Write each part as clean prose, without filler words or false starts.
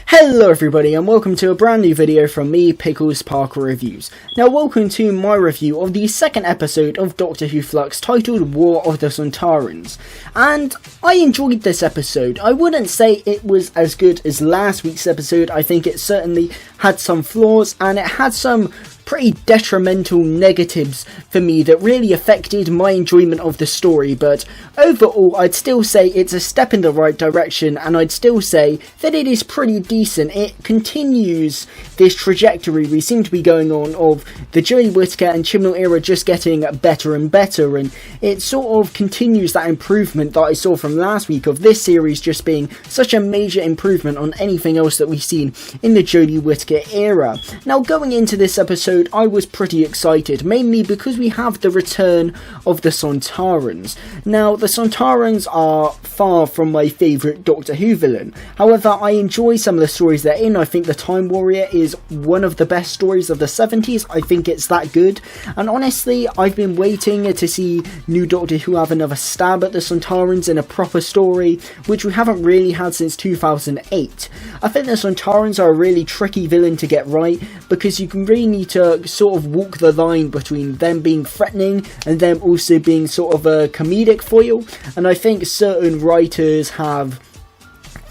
Hello everybody and welcome to a brand new video from me, Pickles Parker Reviews. Now welcome to my review of the second episode of Doctor Who FLUX titled War of the Sontarans. And I enjoyed this episode. I wouldn't say it was as good as last week's episode. I think it certainly had some flaws and it had some pretty detrimental negatives for me that really affected my enjoyment of the story, but overall I'd still say it's a step in the right direction and I'd still say that it is pretty decent. It continues this trajectory we seem to be going on of the Jodie, Whittaker and Chibnall era just getting better and better, and it sort of continues that improvement that I saw from last week of this series just being such a major improvement on anything else that we've seen in the Jodie, Whittaker era. Now going into this episode I was pretty excited, mainly because we have the return of the Sontarans. Now, the Sontarans are far from my favourite Doctor Who villain. However, I enjoy some of the stories they're in. I think the Time Warrior is one of the best stories of the 70s. I think it's that good. And honestly, I've been waiting to see new Doctor Who have another stab at the Sontarans in a proper story, which we haven't really had since 2008. I think the Sontarans are a really tricky villain to get right, because you can really need to sort of walk the line between them being threatening and them also being sort of a comedic foil, and I think certain writers have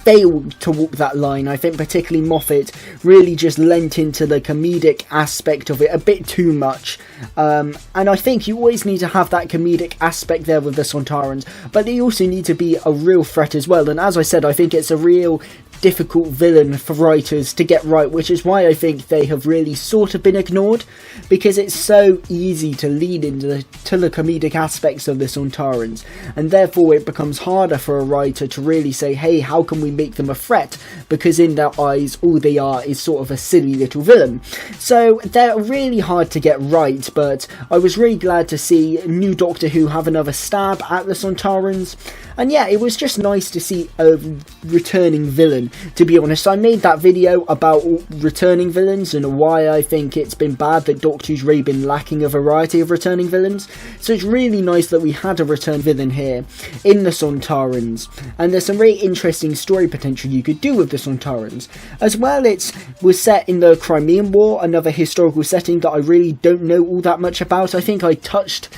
failed to walk that line. I think particularly Moffat really just lent into the comedic aspect of it a bit too much, and I think you always need to have that comedic aspect there with the Sontarans, but they also need to be a real threat as well, and as I said, I think it's a real difficult villain for writers to get right, which is why I think they have really sort of been ignored, because it's so easy to lead into the comedic aspects of the Sontarans, and therefore it becomes harder for a writer to really say, hey, how can we make them a threat, because in their eyes all they are is sort of a silly little villain. So they're really hard to get right, but I was really glad to see new Doctor Who have another stab at the Sontarans, and yeah, it was just nice to see a returning villain. To be honest, I made that video about returning villains and why I think it's been bad that Doctor Who's really been lacking a variety of returning villains. So it's really nice that we had a return villain here in the Sontarans. And there's some really interesting story potential you could do with the Sontarans. As well, it was set in the Crimean War, another historical setting that I really don't know all that much about. I think I touched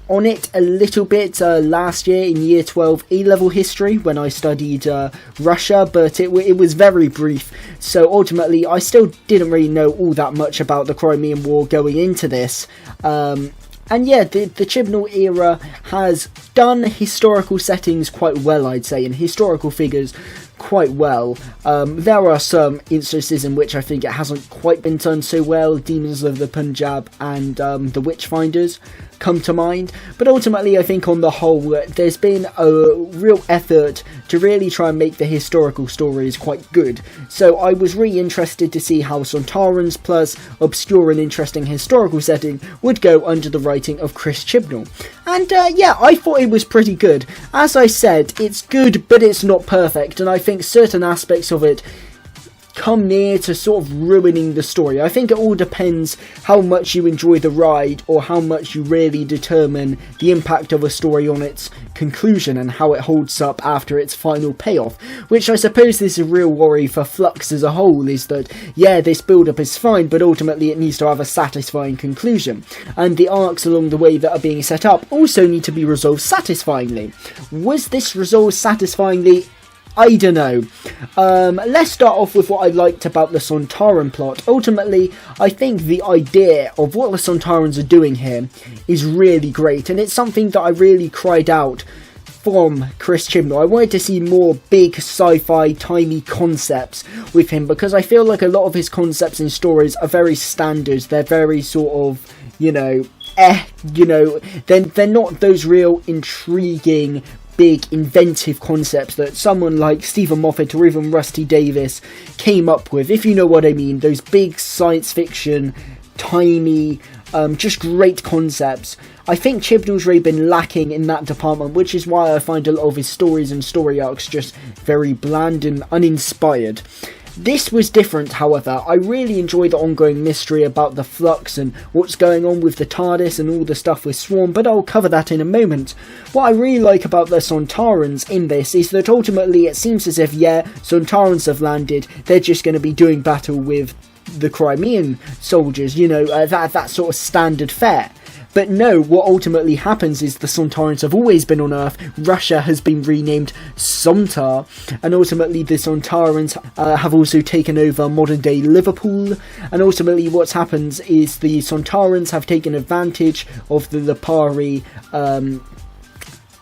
on it a little bit last year in year 12 A-level history when I studied Russia, but it was very brief, so ultimately I still didn't really know all that much about the Crimean War going into this. And yeah, the Chibnall era has done historical settings quite well, I'd say, and historical figures quite well. There are some instances in which I think it hasn't quite been done so well. Demons of the Punjab and the Witchfinders come to mind, but ultimately I think on the whole there's been a real effort to really try and make the historical stories quite good. So I was really interested to see how Sontarans plus obscure and interesting historical setting would go under the writing of Chris Chibnall. And yeah, I thought it was pretty good. As I said, it's good but it's not perfect, and I think certain aspects of it come near to sort of ruining the story. I think it all depends how much you enjoy the ride or how much you really determine the impact of a story on its conclusion and how it holds up after its final payoff, which I suppose is a real worry for Flux as a whole, is that yeah, this build-up is fine, but ultimately it needs to have a satisfying conclusion, and the arcs along the way that are being set up also need to be resolved satisfyingly. Was this resolved satisfyingly? I don't know. Let's start off with what I liked about the Sontaran plot. Ultimately, I think the idea of what the Sontarans are doing here is really great, and it's something that I really cried out from Chris Chibnall. I wanted to see more big sci-fi timey concepts with him, because I feel like a lot of his concepts and stories are very standard. They're very sort of, they're not those real intriguing big inventive concepts that someone like Stephen Moffat or even Rusty Davies came up with, if you know what I mean. Those big science fiction, timey, just great concepts. I think Chibnall's really been lacking in that department, which is why I find a lot of his stories and story arcs just very bland and uninspired. This was different, however. I really enjoy the ongoing mystery about the Flux and what's going on with the TARDIS and all the stuff with Swarm, but I'll cover that in a moment. What I really like about the Sontarans in this is that ultimately it seems as if, yeah, Sontarans have landed, they're just going to be doing battle with the Crimean soldiers, you know, that sort of standard fare. But no, what ultimately happens is the Sontarans have always been on Earth, Russia has been renamed Sontar, and ultimately the Sontarans have also taken over modern day Liverpool, and ultimately what happens is the Sontarans have taken advantage of the Lipari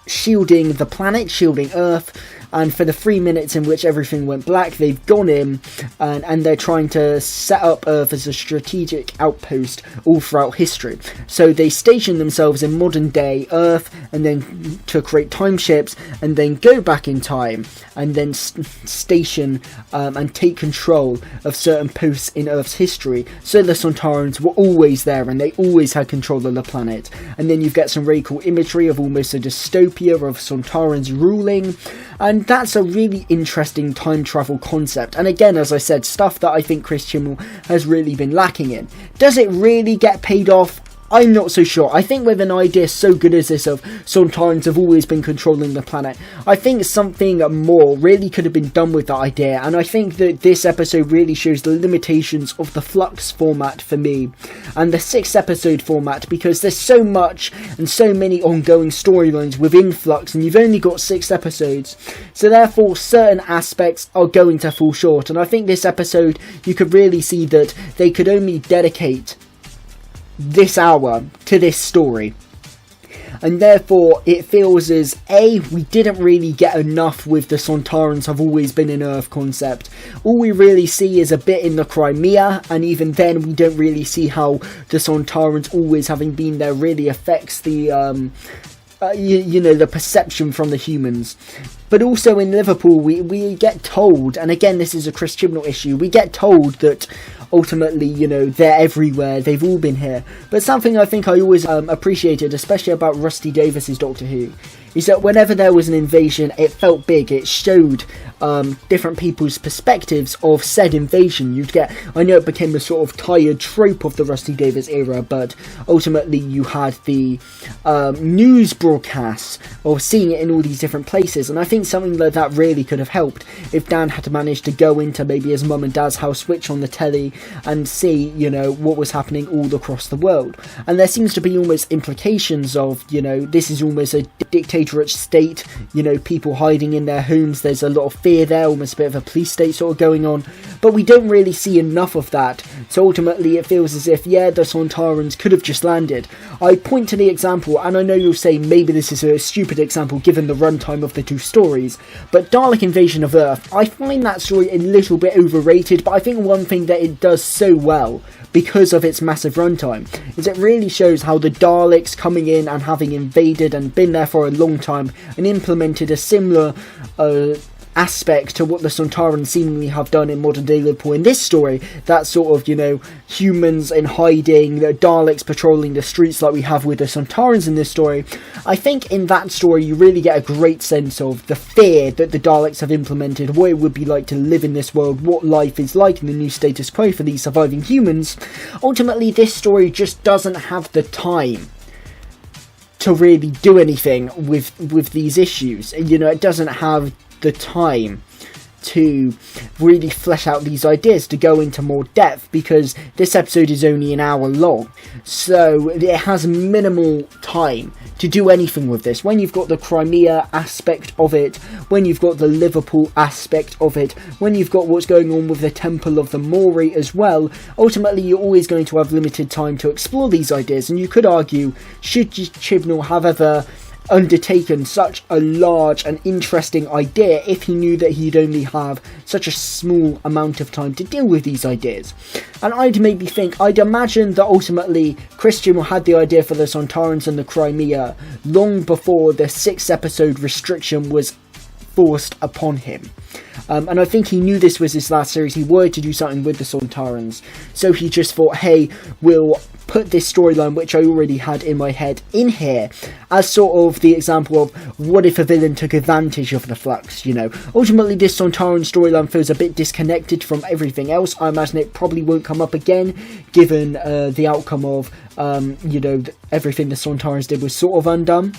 shielding the planet, shielding Earth, and for the 3 minutes in which everything went black, they've gone in and they're trying to set up Earth as a strategic outpost all throughout history. So they station themselves in modern day Earth and then to create time ships and then go back in time and then station and take control of certain posts in Earth's history. So the Sontarans were always there and they always had control of the planet. And then you get some really cool imagery of almost a dystopia of Sontarans ruling. And that's a really interesting time travel concept. And again, as I said, stuff that I think Chris Chibnall has really been lacking in. Does it really get paid off? I'm not so sure. I think with an idea so good as this of Sontarans have always been controlling the planet, I think something more really could have been done with that idea, and I think that this episode really shows the limitations of the Flux format for me, and the 6 episode format, because there's so much and so many ongoing storylines within Flux, and you've only got 6 episodes, so therefore certain aspects are going to fall short, and I think this episode, you could really see that they could only dedicate this hour to this story, and therefore it feels as we didn't really get enough with the Sontarans have always been in Earth concept. All we really see is a bit in the Crimea, and even then we don't really see how the Sontarans always having been there really affects the you know, the perception from the humans. But also in Liverpool, we get told, and again this is a Chris Chibnall issue, we get told that ultimately, you know, they're everywhere, they've all been here. But something I think I always appreciated, especially about Rusty Davis's Doctor Who, is that whenever there was an invasion, it felt big, it showed different people's perspectives of said invasion. You'd get, I know it became a sort of tired trope of the Rusty Davis era, but ultimately you had the news broadcasts of seeing it in all these different places, and I think something like that really could have helped if Dan had managed to go into maybe his mum and dad's house, switch on the telly and see, you know, what was happening all across the world. And there seems to be almost implications of, you know, this is almost a dictatorate state, you know, people hiding in their homes, there's a lot of fear there, almost a bit of a police state sort of going on, but we don't really see enough of that. So ultimately it feels as if, yeah, the Sontarans could have just landed. I point to the example, and I know you'll say maybe this is a stupid example given the runtime of the 2 stories, but Dalek Invasion of Earth, I find that story a little bit overrated, but I think one thing that it does so well, because of its massive runtime, is it really shows how the Daleks coming in and having invaded and been there for a long time and implemented a similar aspect to what the Sontarans seemingly have done in modern day Liverpool in this story. That sort of, you know, humans in hiding, the Daleks patrolling the streets like we have with the Sontarans in this story. I think in that story you really get a great sense of the fear that the Daleks have implemented, what it would be like to live in this world, what life is like in the new status quo for these surviving humans. Ultimately this story just doesn't have the time to really do anything with these issues. You know, it doesn't have the time to really flesh out these ideas, to go into more depth, because this episode is only an hour long, so it has minimal time to do anything with this. When you've got the Crimea aspect of it, when you've got the Liverpool aspect of it, when you've got what's going on with the Temple of the Mori as well, ultimately you're always going to have limited time to explore these ideas. And you could argue, should Chibnall have ever undertaken such a large and interesting idea if he knew that he'd only have such a small amount of time to deal with these ideas? And I'd maybe think, I'd imagine that ultimately Chris Chibnall had the idea for the Sontarans and the Crimea long before the 6 episode restriction was forced upon him. And I think he knew this was his last series, he wanted to do something with the Sontarans, so he just thought, hey, we'll put this storyline, which I already had in my head, in here as sort of the example of what if a villain took advantage of the Flux, you know. Ultimately, this Sontaran storyline feels a bit disconnected from everything else. I imagine it probably won't come up again, given the outcome of, you know, everything the Sontarans did was sort of undone.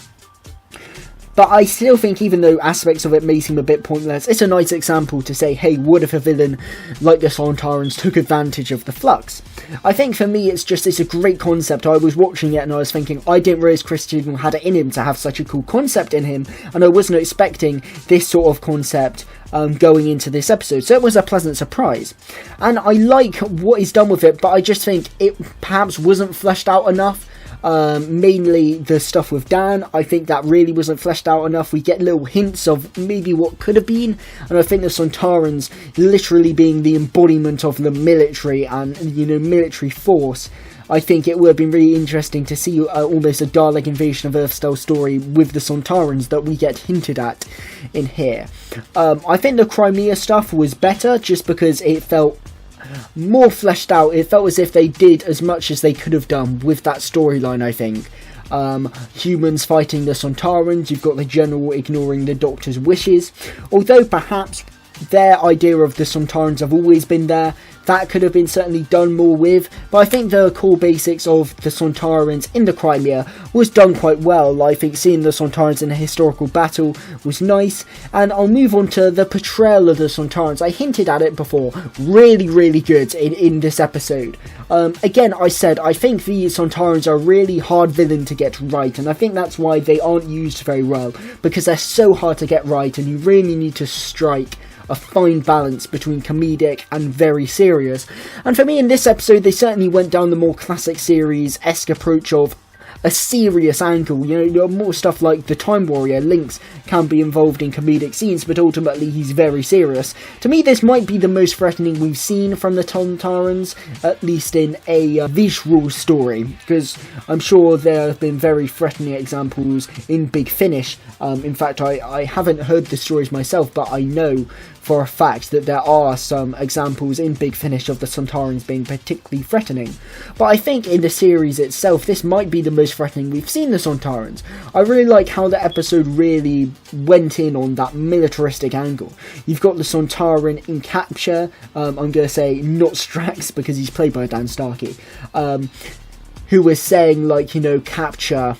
But I still think, even though aspects of it may seem a bit pointless, it's a nice example to say, hey, what if a villain like the Sontarans took advantage of the Flux? I think for me, it's a great concept. I was watching it and I was thinking, I didn't realise Chibnall had it in him to have such a cool concept in him, and I wasn't expecting this sort of concept going into this episode, so it was a pleasant surprise. And I like what he's done with it, but I just think it perhaps wasn't fleshed out enough. Mainly the stuff with Dan, I think that really wasn't fleshed out enough. We get little hints of maybe what could have been, and I think the Sontarans literally being the embodiment of the military and, you know, military force, I think it would have been really interesting to see almost a Dalek invasion of Earth style story with the Sontarans that we get hinted at in here. I think the Crimea stuff was better just because it felt more fleshed out. It felt as if they did as much as they could have done with that storyline, I think. Humans fighting the Sontarans, you've got the General ignoring the Doctor's wishes. Although perhaps their idea of the Sontarans have always been there, that could have been certainly done more with, but I think the core basics of the Sontarans in the Crimea was done quite well. I think seeing the Sontarans in a historical battle was nice, and I'll move on to the portrayal of the Sontarans. I hinted at it before, really good in this episode. Again, I said, I think the Sontarans are a really hard villain to get right, and I think that's why they aren't used very well, because they're so hard to get right, and you really need to strike a fine balance between comedic and very serious. And for me, in this episode, they certainly went down the more classic series-esque approach of a serious angle. You know, more stuff like the Time Warrior, Lynx, can be involved in comedic scenes, but ultimately he's very serious. To me, this might be the most threatening we've seen from the Sontarans, at least in a visual story, because I'm sure there have been very threatening examples in Big Finish. In fact, I haven't heard the stories myself, but I know for a fact that there are some examples in Big Finish of the Sontarans being particularly threatening. But I think in the series itself, this might be the most threatening we've seen the Sontarans. I really like how the episode really went in on that militaristic angle. You've got the Sontaran in capture, I'm going to say not Strax because he's played by Dan Starkey, who was saying, like, you know, capture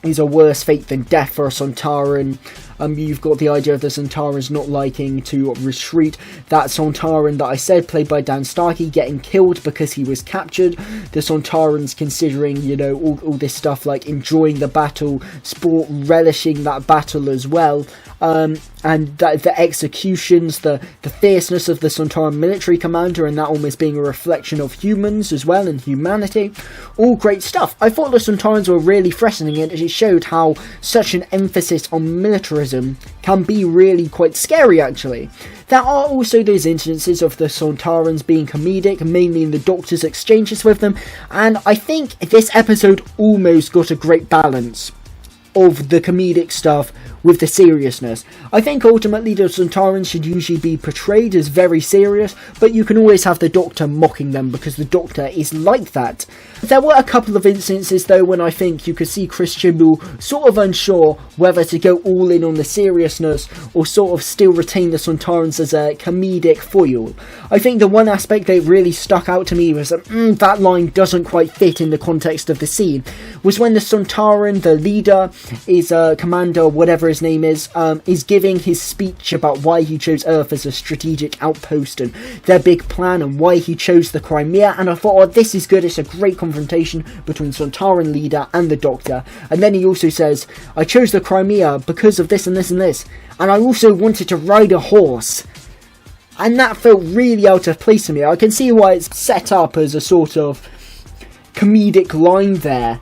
is a worse fate than death for a Sontaran. You've got the idea of the Sontarans not liking to retreat. That Sontaran that I said, played by Dan Starkey, getting killed because he was captured. The Sontarans considering, you know, all this stuff like enjoying the battle, sport, relishing that battle as well. And the executions, the fierceness of the Sontaran military commander, and that almost being a reflection of humans as well and humanity. All great stuff. I thought the Sontarans were really threatening, and it showed how such an emphasis on militarism can be really quite scary, actually. There are also those instances of the Sontarans being comedic, mainly in the Doctor's exchanges with them, and I think this episode almost got a great balance of the comedic stuff with the seriousness. I think ultimately the Sontarans should usually be portrayed as very serious, but you can always have the Doctor mocking them because the Doctor is like that. There were a couple of instances though when I think you could see Chibnall sort of unsure whether to go all in on the seriousness or sort of still retain the Sontarans as a comedic foil. I think the one aspect that really stuck out to me was that that line doesn't quite fit in the context of the scene, was when the Sontaran, the leader, is commander, whatever his name is giving his speech about why he chose Earth as a strategic outpost and their big plan and why he chose the Crimea, and I thought, oh, this is good, it's a great confrontation between Sontaran leader and the Doctor. And then he also says, I chose the Crimea because of this and this and this, and I also wanted to ride a horse. And that felt really out of place to me. I can see why it's set up as a sort of comedic line there,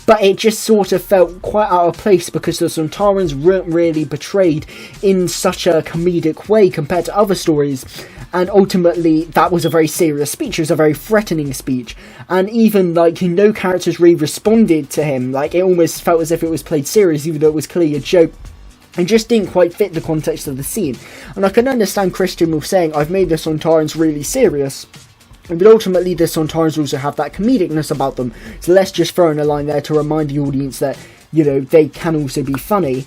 but it just sort of felt quite out of place because the Sontarans weren't really portrayed in such a comedic way compared to other stories. And ultimately, that was a very serious speech. It was a very threatening speech. And even, like, no characters really responded to him. Like, it almost felt as if it was played serious, even though it was clearly a joke. It just didn't quite fit the context of the scene. And I can understand Chibnall saying, I've made the Sontarans really serious. But ultimately, the Sontarans also have that comedicness about them. So let's just throw in a line there to remind the audience that, you know, they can also be funny.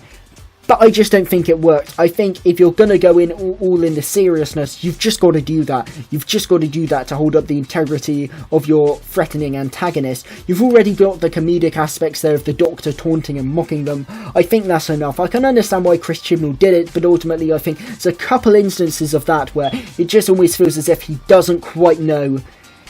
But I just don't think it worked. I think if you're going to go in all in the seriousness, you've just got to do that. You've just got to do that to hold up the integrity of your threatening antagonist. You've already got the comedic aspects there of the Doctor taunting and mocking them. I think that's enough. I can understand why Chris Chibnall did it, but ultimately I think there's a couple instances of that where it just always feels as if he doesn't quite know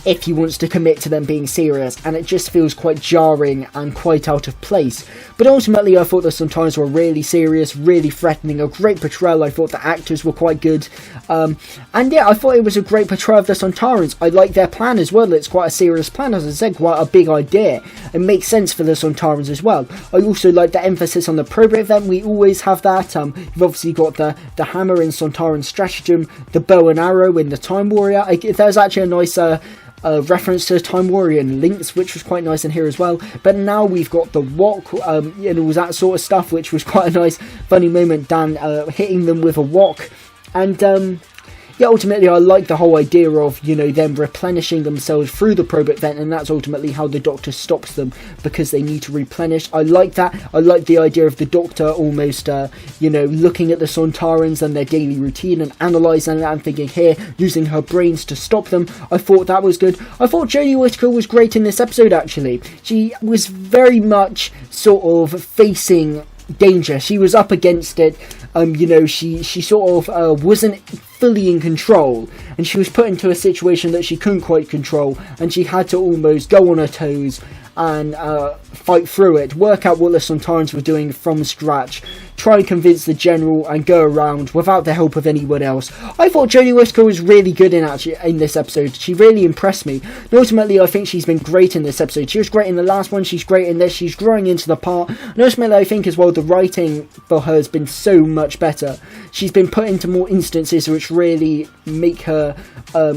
if he wants to commit to them being serious, and it just feels quite jarring and quite out of place. But ultimately I thought the Sontarans were really serious, really threatening, a great portrayal. I thought the actors were quite good, and yeah, I thought it was a great portrayal of the Sontarans. I like their plan as well. It's quite a serious plan, as I said, quite a big idea. It makes sense for the Sontarans as well. I also like the emphasis on the probate event. We always have that. You've obviously got the hammer in Sontaran stratagem, the bow and arrow in the Time Warrior. There's actually a nice reference to Time Warrior and Links, which was quite nice in here as well. But now we've got the wok and all that sort of stuff, which was quite a nice funny moment, Dan hitting them with a wok. And yeah, ultimately I like the whole idea of, you know, them replenishing themselves through the probate vent, and that's ultimately how the Doctor stops them, because they need to replenish. I like that. I like the idea of the Doctor almost, you know, looking at the Sontarans and their daily routine and analysing that and thinking, here, using her brains to stop them. I thought that was good. I thought Jodie Whittaker was great in this episode, actually. She was very much sort of facing danger. She was up against it. You know, she sort of wasn't fully in control, and she was put into a situation that she couldn't quite control, and she had to almost go on her toes and fight through it, work out what the Sontarans were doing from scratch, try and convince the General, and go around without the help of anyone else. I thought Jodie Whittaker was really good in this episode. She really impressed me. And ultimately, I think she's been great in this episode. She was great in the last one, she's great in this, she's growing into the part. And ultimately, I think as well, the writing for her has been so much better. She's been put into more instances which really make her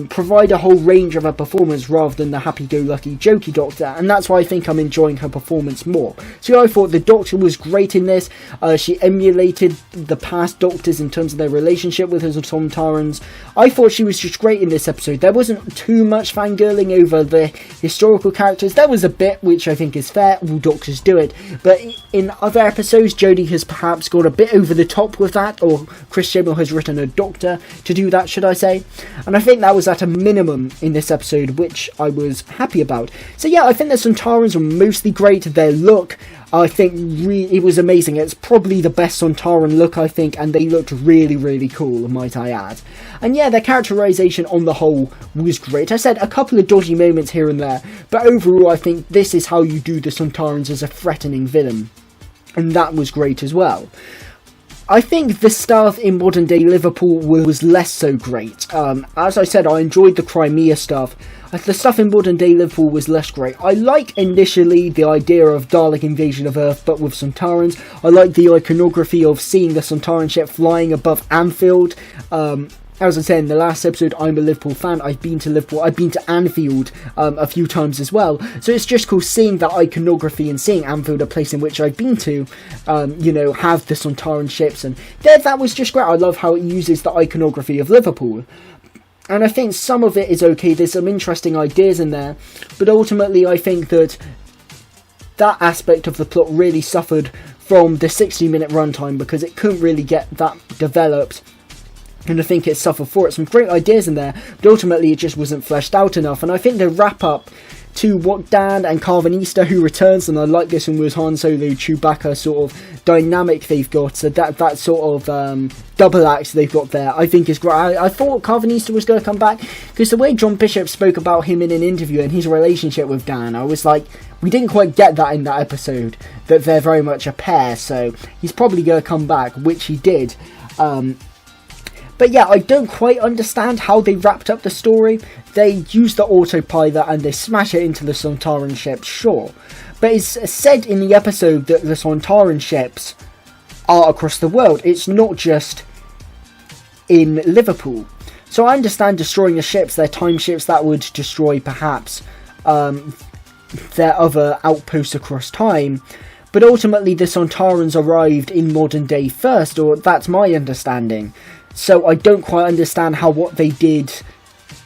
provide a whole range of her performance rather than the happy-go-lucky jokey Doctor, and that's why I think I'm enjoying her performance more. So I thought the Doctor was great in this. She emulated the past Doctors in terms of their relationship with her Sontarans. I thought she was just great in this episode. There wasn't too much fangirling over the historical characters. There was a bit, which I think is fair, all Doctors do it, but in other episodes Jodie has perhaps gone a bit over the top with that, or Chris Chibnall has written a Doctor to do that, should I say, and I think that was at a minimum in this episode, which I was happy about. So yeah, I think the Sontarans were mostly great. Their look, I think it was amazing. It's probably the best Sontaran look, I think, and they looked really, really cool, might I add. And yeah, their characterization on the whole was great. I said a couple of dodgy moments here and there, but overall I think this is how you do the Sontarans as a threatening villain, and that was great as well. I think the stuff in modern day Liverpool was less so great. As I said, I enjoyed the Crimea stuff. The stuff in modern day Liverpool was less great. I like initially the idea of Dalek invasion of Earth, but with Sontarans. I like the iconography of seeing the Sontaran ship flying above Anfield. As I said in the last episode, I'm a Liverpool fan. I've been to Liverpool. I've been to Anfield a few times as well. So it's just cool seeing that iconography and seeing Anfield, a place in which I've been to, you know, have the Sontaran ships. And that was just great. I love how it uses the iconography of Liverpool. And I think some of it is okay. There's some interesting ideas in there. But ultimately, I think that aspect of the plot really suffered from the 60-minute runtime, because it couldn't really get that developed. And I think it suffered for it. Some great ideas in there, but ultimately it just wasn't fleshed out enough. And I think the wrap up to what Dan and Carvanista, who returns, and I like this one with Han Solo, Chewbacca sort of dynamic they've got. So that sort of double act they've got there, I think is great. I thought Carvanista was going to come back, because the way John Bishop spoke about him in an interview and his relationship with Dan, I was like, we didn't quite get that in that episode, that they're very much a pair. So he's probably going to come back, which he did. But yeah, I don't quite understand how they wrapped up the story. They use the autopilot and they smash it into the Sontaran ship, sure. But it's said in the episode that the Sontaran ships are across the world. It's not just in Liverpool. So I understand destroying the ships, their time ships, that would destroy perhaps their other outposts across time. But ultimately the Sontarans arrived in modern day first, or that's my understanding. So I don't quite understand how what they did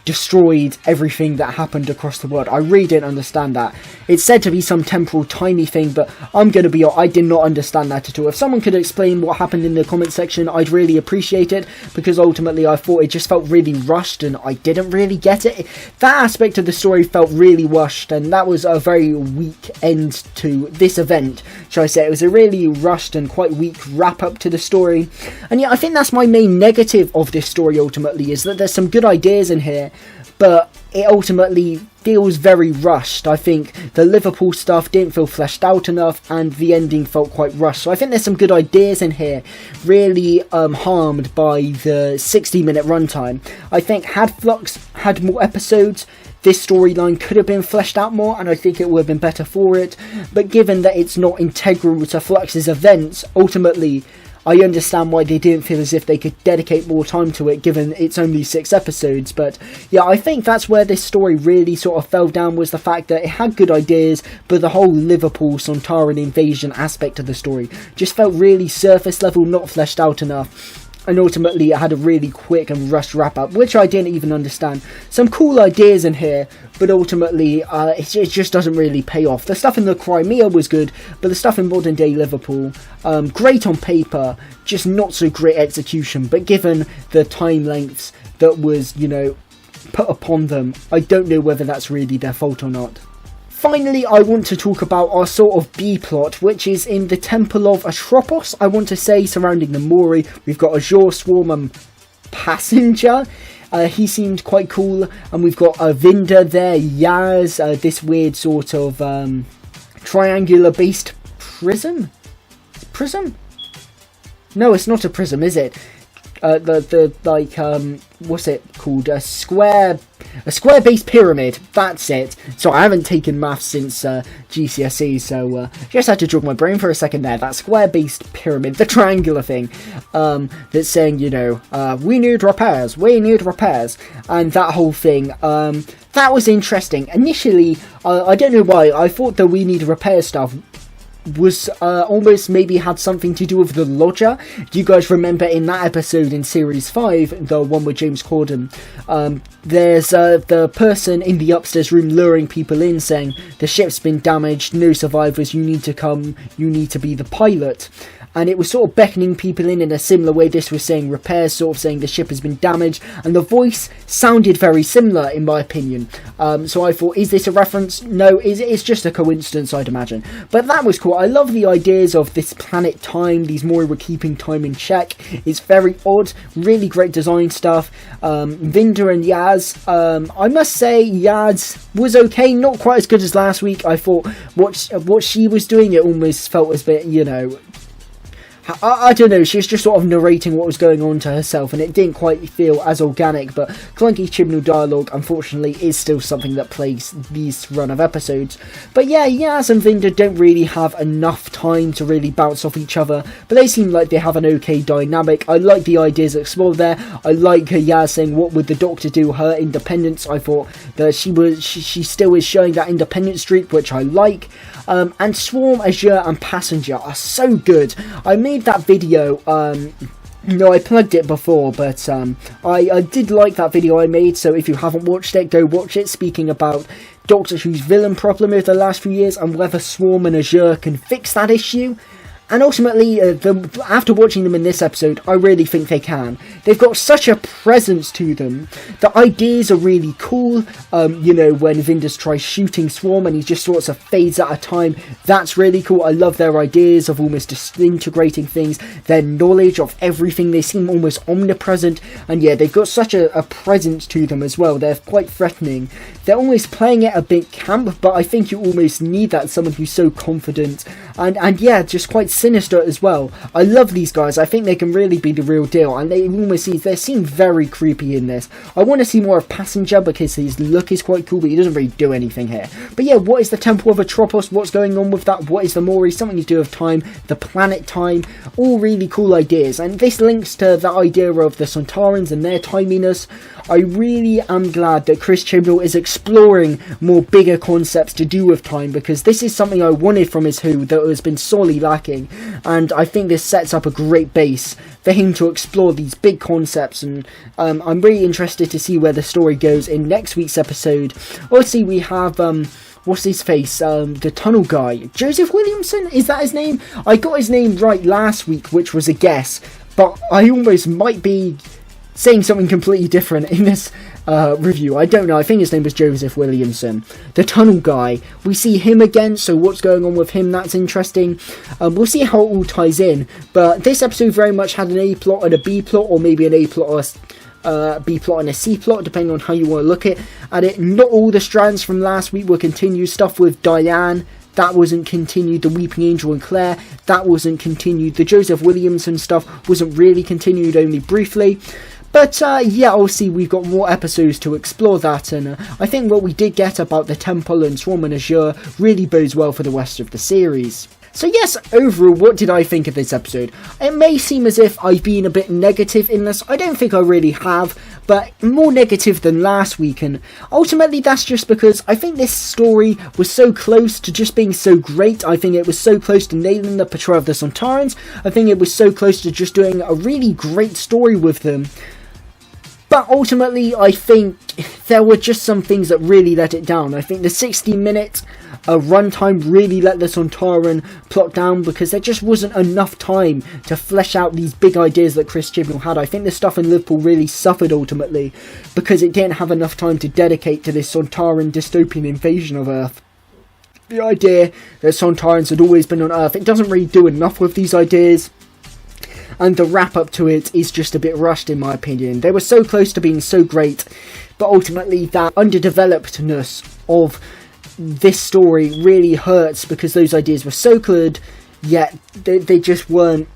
destroyed everything that happened across the world. I really didn't understand that. It's said to be some temporal tiny thing, but I'm going to be honest, I did not understand that at all. If someone could explain what happened in the comment section, I'd really appreciate it, because ultimately I thought it just felt really rushed and I didn't really get it. That aspect of the story felt really rushed, and that was a very weak end to this event, shall I say. It was a really rushed and quite weak wrap up to the story. And yeah, I think that's my main negative of this story ultimately, is that there's some good ideas in here, but it ultimately feels very rushed. I think the Liverpool stuff didn't feel fleshed out enough, and the ending felt quite rushed. So I think there's some good ideas in here, really harmed by the 60-minute runtime. I think had Flux had more episodes, this storyline could have been fleshed out more, and I think it would have been better for it. But given that it's not integral to Flux's events, ultimately I understand why they didn't feel as if they could dedicate more time to it, given it's only 6 episodes. But yeah, I think that's where this story really sort of fell down, was the fact that it had good ideas, but the whole Liverpool Sontaran invasion aspect of the story just felt really surface level, not fleshed out enough. And ultimately it had a really quick and rushed wrap up, which I didn't even understand. Some cool ideas in here, but ultimately it just doesn't really pay off. The stuff in the Crimea was good, but the stuff in modern day Liverpool, great on paper, just not so great execution. But given the time lengths that was, you know, put upon them, I don't know whether that's really their fault or not. Finally, I want to talk about our sort of B-plot, which is in the Temple of Atropos, I want to say, surrounding the Mori. We've got Azure, Swarm and Passenger. He seemed quite cool. And we've got Vinda there, Yaz, this weird sort of triangular-based prism? Prism? No, it's not a prism, is it? What's it called? A square-based pyramid. That's it. So I haven't taken maths since GCSE, so just had to jog my brain for a second there. That square-based pyramid, the triangular thing, that's saying, you know, we need repairs, and that whole thing. That was interesting. Initially, I don't know why, I thought that we need repair stuff was almost maybe had something to do with the lodger. Do you guys remember in that episode in series 5, the one with James Corden, there's the person in the upstairs room luring people in, saying the ship's been damaged, no survivors, you need to come, you need to be the pilot. And it was sort of beckoning people in a similar way. This was saying repairs, sort of saying the ship has been damaged, and the voice sounded very similar in my opinion. So I thought, is this a reference? No, it's just a coincidence, I'd imagine. But that was cool. I love the ideas of this planet time. These Mori were keeping time in check. It's very odd, really great design stuff. Vinda and Yaz, I must say Yaz was okay, not quite as good as last week. I thought what she was doing, it almost felt as a bit, you know, I don't know, she was just sort of narrating what was going on to herself, and it didn't quite feel as organic. But clunky Chibnall dialogue, unfortunately, is still something that plagues these run of episodes. But yeah, Yaz and Vinda don't really have enough time to really bounce off each other, but they seem like they have an okay dynamic. I like the ideas explored there. I like Yaz saying, what would the Doctor do, her independence. I thought that she still is showing that independent streak, which I like. And Swarm, Azure and Passenger are so good. I made that video, no, I plugged it before, but I did like that video I made, so if you haven't watched it, go watch it, speaking about Doctor Who's villain problem over the last few years and whether Swarm and Azure can fix that issue. And ultimately, after watching them in this episode, I really think they can. They've got such a presence to them. The ideas are really cool. You know, when Vindas tries shooting Swarm and he just sort of fades at a time. That's really cool. I love their ideas of almost disintegrating things. Their knowledge of everything. They seem almost omnipresent. And yeah, they've got such a presence to them as well. They're quite threatening. They're almost playing it a bit camp, but I think you almost need that, someone who's so confident. And yeah, just quite sinister as well. I love these guys. I think they can really be the real deal, and they seem very creepy in this. I want to see more of Passenger because his look is quite cool, but he doesn't really do anything here. But yeah, what is the Temple of Atropos? What's going on with that? What is the Mori? Something to do with time, the planet time, all really cool ideas. And this links to the idea of the Sontarans and their timiness. I really am glad that Chris Chibnall is exploring more bigger concepts to do with time, because this is something I wanted from his Who that has been sorely lacking. and I think this sets up a great base for him to explore these big concepts, and I'm really interested to see where the story goes in next week's episode. Obviously we have what's his face, the tunnel guy, Joseph Williamson, is that his name? I got his name right last week, which was a guess, but I almost might be saying something completely different in this review. I don't know, I think his name was Joseph Williamson. The tunnel guy, we see him again, so what's going on with him, that's interesting. We'll see how it all ties in, but this episode very much had an A plot and a B plot, or maybe an A plot or a B plot and a C plot, depending on how you want to look at it. Not all the strands from last week were continued. Stuff with Diane, that wasn't continued. The Weeping Angel and Claire, that wasn't continued. The Joseph Williamson stuff wasn't really continued, only briefly. But yeah, obviously we've got more episodes to explore that, and I think what we did get about the Temple and Swarm and Azure really bodes well for the rest of the series. So yes, overall, what did I think of this episode? It may seem as if I've been a bit negative in this. I don't think I really have, but more negative than last week, and ultimately that's just because I think this story was so close to just being so great. I think it was so close to nailing the portrayal of the Sontarans. I think it was so close to just doing a really great story with them. But ultimately, I think there were just some things that really let it down. I think the 60-minute runtime really let the Sontaran plot down, because there just wasn't enough time to flesh out these big ideas that Chris Chibnall had. I think the stuff in Liverpool really suffered ultimately, because it didn't have enough time to dedicate to this Sontaran dystopian invasion of Earth. The idea that Sontarans had always been on Earth, it doesn't really do enough with these ideas. And the wrap up to it is just a bit rushed in my opinion. They were so close to being so great, but ultimately that underdevelopedness of this story really hurts, because those ideas were so good, yet they just weren't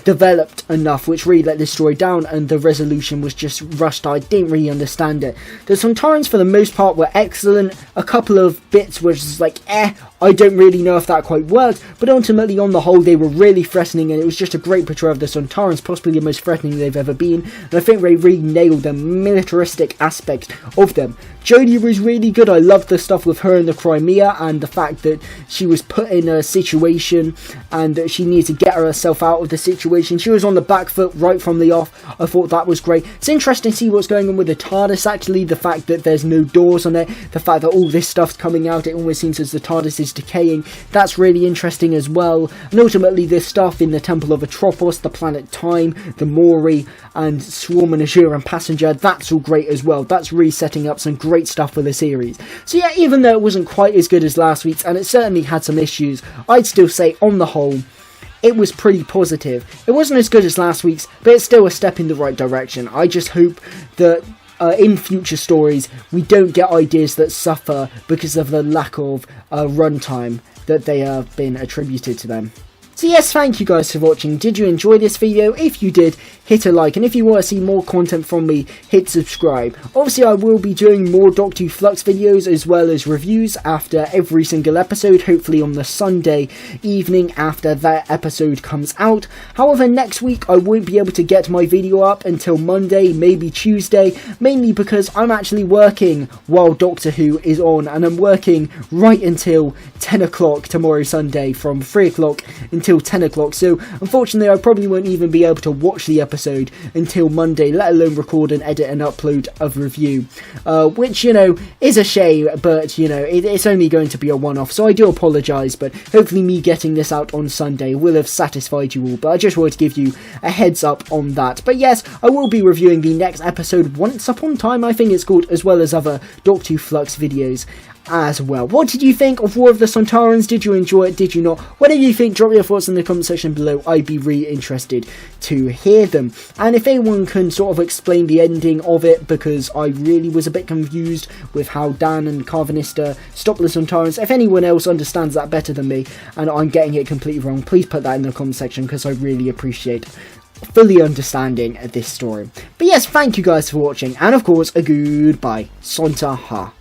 developed enough, which really let this story down, and the resolution was just rushed. I didn't really understand it. The Sontarans for the most part were excellent. A couple of bits were just like, I don't really know if that quite worked, but ultimately on the whole they were really threatening, and it was just a great portrayal of the Sontarans, possibly the most threatening they've ever been, and I think they really nailed the militaristic aspect of them. Jodie was really good. I loved the stuff with her in the Crimea, and the fact that she was put in a situation and that she needed to get herself out of the situation. She was on the back foot right from the off. I thought that was great. It's interesting to see what's going on with the TARDIS actually, the fact that there's no doors on it, the fact that all this stuff's coming out, it almost seems as the TARDIS is decaying. That's really interesting as well. And ultimately this stuff in the Temple of Atropos, the planet Time, the Mori, and Swarm and Azure and Passenger, that's all great as well. That's really setting up some great stuff for the series. So yeah, even though it wasn't quite as good as last week's, and it certainly had some issues, I'd still say on the whole it was pretty positive. It wasn't as good as last week's, but it's still a step in the right direction. I just hope that in future stories we don't get ideas that suffer because of the lack of runtime that they have been attributed to them. So yes, thank you guys for watching. Did you enjoy this video? If you did, hit a like, and if you want to see more content from me, hit subscribe. Obviously I will be doing more Doctor Who FLUX videos as well as reviews after every single episode, hopefully on the Sunday evening after that episode comes out. However, next week I won't be able to get my video up until Monday, maybe Tuesday, mainly because I'm actually working while Doctor Who is on, and I'm working right until 10 o'clock tomorrow Sunday, from 3 o'clock until 10 o'clock, so unfortunately I probably won't even be able to watch the episode until Monday, let alone record and edit and upload a review, which, you know, is a shame, but, you know, it's only going to be a one-off, so I do apologise, but hopefully me getting this out on Sunday will have satisfied you all, but I just wanted to give you a heads up on that. But yes, I will be reviewing the next episode, Once Upon a Time I think it's called, as well as other Doctor Who FLUX videos as well. What did you think of War of the Sontarans? Did you enjoy it? Did you not? Whatever you think, drop your thoughts in the comment section below. I'd be really interested to hear them. And if anyone can sort of explain the ending of it, because I really was a bit confused with how Dan and Carvanista stopped the Sontarans. If anyone else understands that better than me and I'm getting it completely wrong, please put that in the comment section, because I really appreciate fully understanding this story. But yes, thank you guys for watching, and of course, a goodbye. Sontar ha.